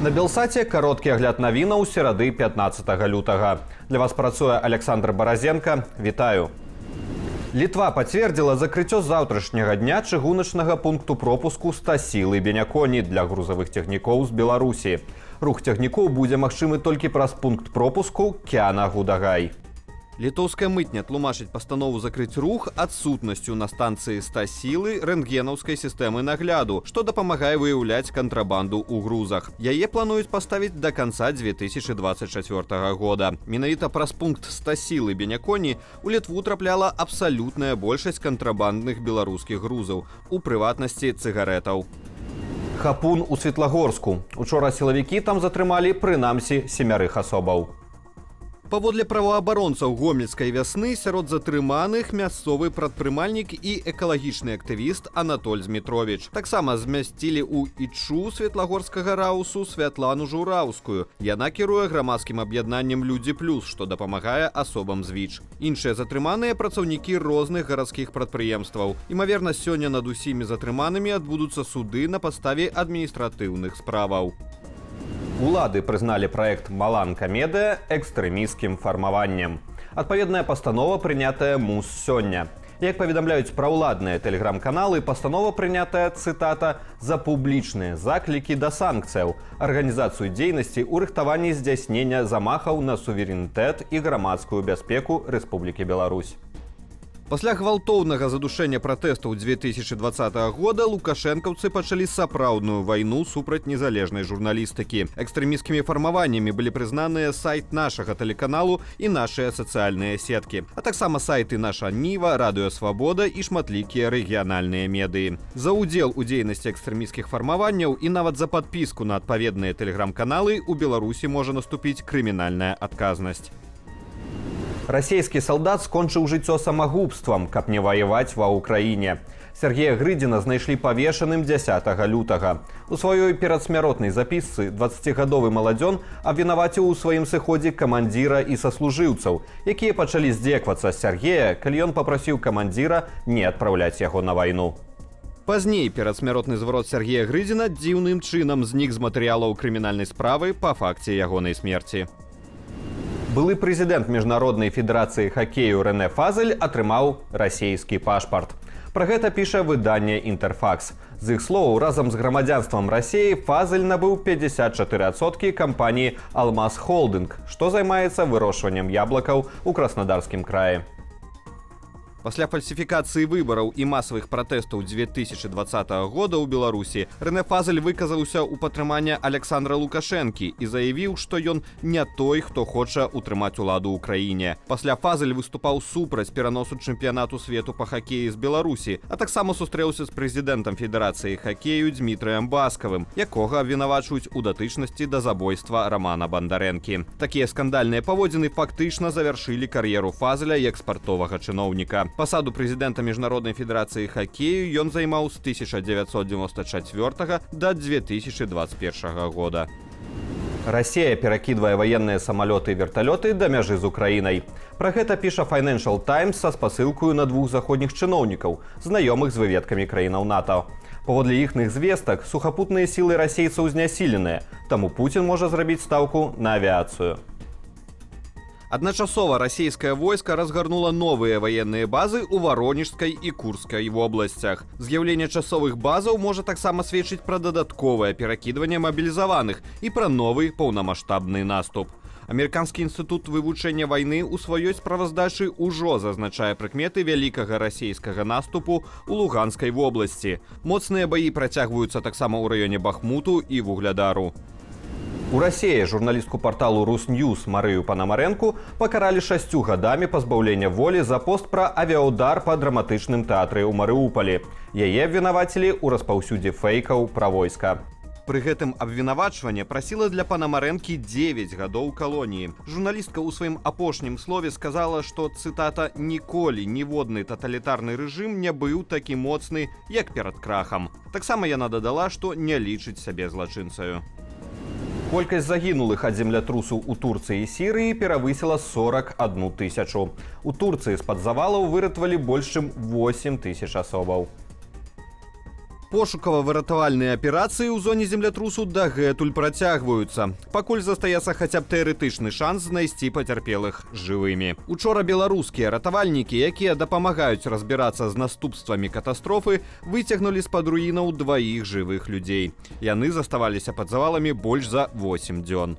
На Белсаце кароткі агляд навінаў серады 15 лютага. Для вас працуе Александр Баразенко. Вітаю. Літва пацвердзіла закрыццё заўтрашняга дня чыгуначнага пункту пропуску Стасілы Беняконі для грузавых цягнікоў з Беларусі. Рух цягнікоў будзе магчымы толькі праз пункт пропуску Кяна-Гудагай. Літоўская мытня тлумачыць пастанову закрыць рух адсутнасцю на станцыі Стасілы рэнтгенаўскай сістэмы нагляду, што дапамагае выяўляць кантрабанду ў грузах. Яе плануюць паставіць да канца 2024 года. Менавіта праз пункт Стасілы Беняконі у Літву трапляла абсалютная большасць кантрабандных беларускіх грузаў, у прыватнасці цыгарэтаў. Хапун у Светлагорску. Учора сілавікі там затрымалі прынамсі 7 асобаў. Паводле праваабаронцаў гомельскай вясны сярод затрыманых мясцовы прадпрымальнік і экалагічны актывіст Анатоль Змітровіч. Таксама змясцілі ў ічу светлагорскага раусу Святлану Жураўскую. Яна кіруе грамадскім аб'яднаннем «Людзі плюс», што дапамагае асобам з ВІЧ. Іншыя затрыманыя працаўнікі розных гарадскіх прадпрыемстваў. Імаверна, сёння над усімі затрыманымі адбудуцца суды на падставе адміністратыўных справаў. Улады прызналі праект «Маланка-Медыя» экстрэмісцкім фармаваннем. Адпаведная пастанова прынятая МУС сёння. Як паведамляюць праўладныя тэлеграм-каналы, пастанова прынятая, цытата, «за публічныя заклікі да санкцыяў, арганізацыю дзейнасці ў рыхтаванні здзяйснення замахаў на суверэнітэт і грамадскую бяспеку Рэспублікі Беларусь». Пасля гвалтоўнага задушэння пратэстаў 2020 года лукашэнкаўцы пачалі сапраўдную вайну супраць незалежнай журналістыкі. Экстрэмісцкімі фармаваннямі былі прызнаныя сайт нашага тэлеканалу і нашыя сацыяльныя сеткі, а таксама сайты «Наша Ніва», «Радыё Свабода» і шматлікія рэгіянальныя медыі. За ўдзел у дзейнасці экстрэмісцкіх фармаванняў і нават за падпіску на адпаведныя тэлеграм-каналы у Беларусі можа наступіць крымінальная адказнасць. Расійскі салдат скончыў жыццё самагубствам, каб не ваяваць ва ўкраіне. Сергея Грыдзіна знайшлі павешаным 10 лютага. У сваёй перадсмяротнай запісцы 20гадовы маладзён абвінаваціў у сваім сыходзе камандзіра і саслужыўцаў, якія пачалі здзеквацца з Сергея, калі ён папрасіў камандзіра не адпраўляць яго на вайну. Пазней перадсмяротны зварот Сергея Грыдзіна дзіўным чынам знік з матэрыялаў крымінальнай справы па факце ягонай смерці. Былы прэзідэнт Міжнароднай федэрацыі хакею Рэнэ Фазель атрымаў расійскі пашпарт. Пра гэта піша выданне «Інтэрфакс». З іх словаў, разам з грамадзянствам Расіі Фазель набыў 54% кампаніі «Алмаз Холдынг», што займаецца вырошчваннем яблыкаў у Краснодарскім краі. Пасля фальсіфікацыі выбараў і масавых пратэстаў 2020 года ў Беларусі Рэнэ Фазель выказаўся ў падтрыманне Александра Лукашэнкі і заявіў, што ён не той, хто хоча ўтрымаць уладу ў краіне. Пасля Фазель выступаў супраць пераносу чэмпіянату свету па хакеі з Беларусі, а таксама сустрэўся з прэзідэнтам Федэрацыі хакею Дзмітрыем Баскавым, якога абвінавачваюць у датычнасці да забойства Рамана Бандарэнкі. Такія скандальныя паводзіны фактычна завяршылі кар'еру Фазеля як спартовага чыноўніка. Пасаду прэзідэнта Міжнароднай федэрацыі хакею ён займаў з 1994 да 2021 года. Расія перакідвае ваенныя самалёты і верталёты да мяжы з Украінай. Пра гэта піша Financial Times са спасылкаю на 2 заходніх чыноўнікаў, знаёмых з выведкамі краінаў НАТО. Паводле іхных звестак, сухапутныя сілы расейцаў знясіленыя, таму Пуцін можа зрабіць стаўку на авіяцыю. Адначасова расійскае войска разгарнула новыя ваенныя базы ў Варонежскай і Курскай вобласцях. З'яўленне часовых базаў можа таксама сведчыць пра дадатковае перакідванне мабілізаваных і пра новы паўнамаштабны наступ. Амерыканскі інстытут вывучэння вайны ў сваёй справаздачы ўжо зазначае прыкметы вялікага расійскага наступу ў Луганскай вобласці. Моцныя баі працягваюцца таксама ў раёне Бахмуту і Вуглядару. У Расіі журналістку парталу «Русньюз» Марыю Панамарэнку пакаралі 6 гадамі пазбаўлення волі за пост пра авіаудар па драматычным тэатры ў Марыуполі. Яе абвінавацілі ў распаўсюдзе фэйкаў пра войска. Пры гэтым абвінавачванне прасіла для Панамарэнкі 9 гадоў калоніі. Журналістка ў сваім апошнім слове сказала, што, цытата, «ніколі ніводны таталітарны рэжым не быў такі моцны, як перад крахам». Таксама яна дадала, што не лічыць сябе злачынцаю. Колькасць загінулых ад землятрусу ў Турцыі і Сірыі перавысіла 41 000. У Турцыі з-пад завалаў выратавалі больш чым 8 000 асобаў. Пошукава-выратавальныя аперацыі ў зоне землятрусу дагэтуль працягваюцца. Пакуль застаецца хаця б тэарэтычны шанс знайсці пацярпелых жывымі. Учора беларускія ратавальнікі, якія дапамагаюць разбірацца з наступствамі катастрофы, выцягнулі з-пад руінаў 2 жывых людзей. Яны заставаліся пад заваламі больш за 8 дзён.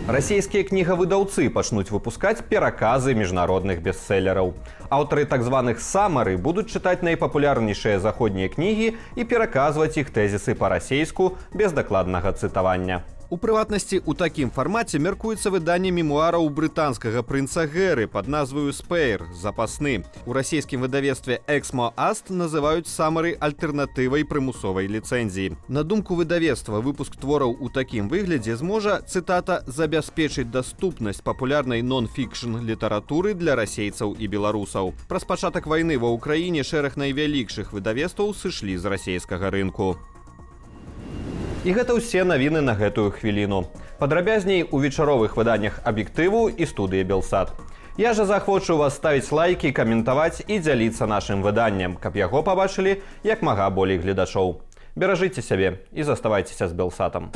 Расійскія кнігавыдаўцы пачнуць выпускаць пераказы міжнародных бестселераў. Аўтары так званых самары будуць чытаць найпапулярнейшыя заходнія кнігі і пераказваць іх тэзісы па-расейску без дакладнага цытавання. У прыватнасці, у такім фармаце мяркуецца выданне мемуараў брытанскага прынца Гэры пад назваю «Спэйр» – «Запасны». У расійскім выдавецтве «Эксмо Аст» называюць самары альтэрнатывай прымусовай ліцэнзіі. На думку выдавецтва, выпуск твораў у такім выглядзе зможа, цытата, «забяспечыць даступнасць папулярнай нон-фікшн літаратуры для расейцаў і беларусаў». Праз пачатак вайны ва ўкраіне шэраг найвялікшых выдавецтваў сышлі з расейскага рынку. І гэта ўсе навіны на гэтую хвіліну. Падрабязней у вечаровых выданнях «Аб'ектыву» і студыі «Белсат». Я жа захвочу вас ставіць лайкі, каментаваць і дзяліцца нашым выданнем, каб яго пабачылі як мага болей гледачоў. Беражыце сябе і заставайцеся з «Белсатам».